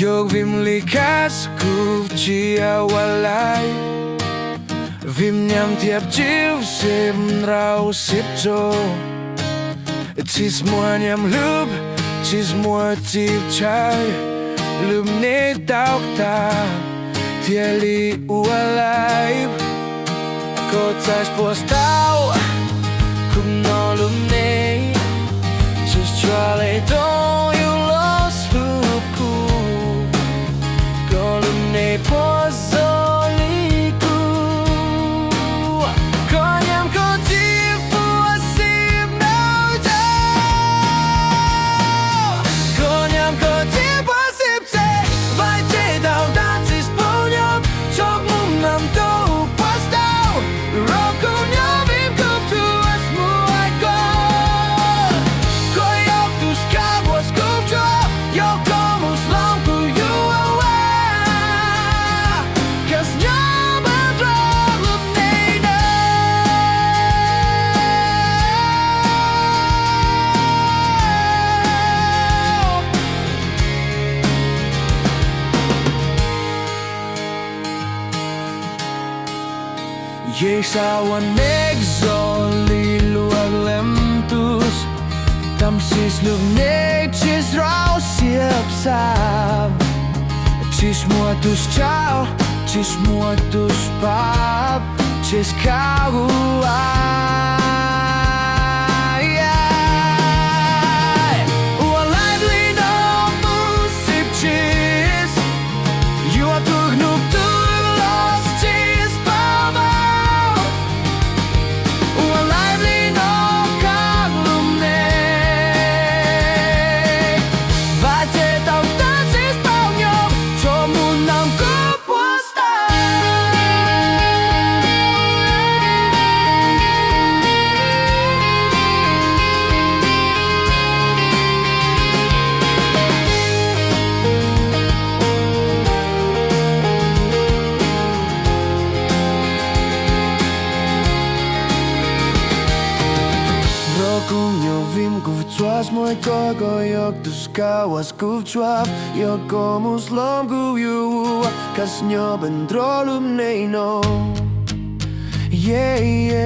Yok vim likas kuv chia walai Vim niam txiv sim rau sip cho Tis mua niam lub Tis mua tiv chai Lub ne tau ta Tia li walai Ko tais postau Kum no lub ne Just try le don you lost lub ku Ko lub ne pozoliku Ko niam ko tiv pua sim no da Ko niam ko tiv pua sim se Vai te dau dan si sponiam Chok mum nam do postau Roku niam vim kup tu as muai ko Ko yok tu skabos kup cho Yok komus long ku you awa Kas niam adrog lup nei na Ye sawan exoli luag lemtus Tam sis lub ne chis rau siap sab Chis mua tus chao Chis mua tus pap Chis kau ai Ua lively no musip chis You are tug nup tug lost chis pamau Ua lively no kag lum ne Vai te tau tan sis pau nyom Cho mun nam ko puasta Roku nyo vim kuv tuas moi ko yok tus kawas kuv tuaf Yok komus lom kuv yu Kas nyo bendrolum nei no Yeah, yeah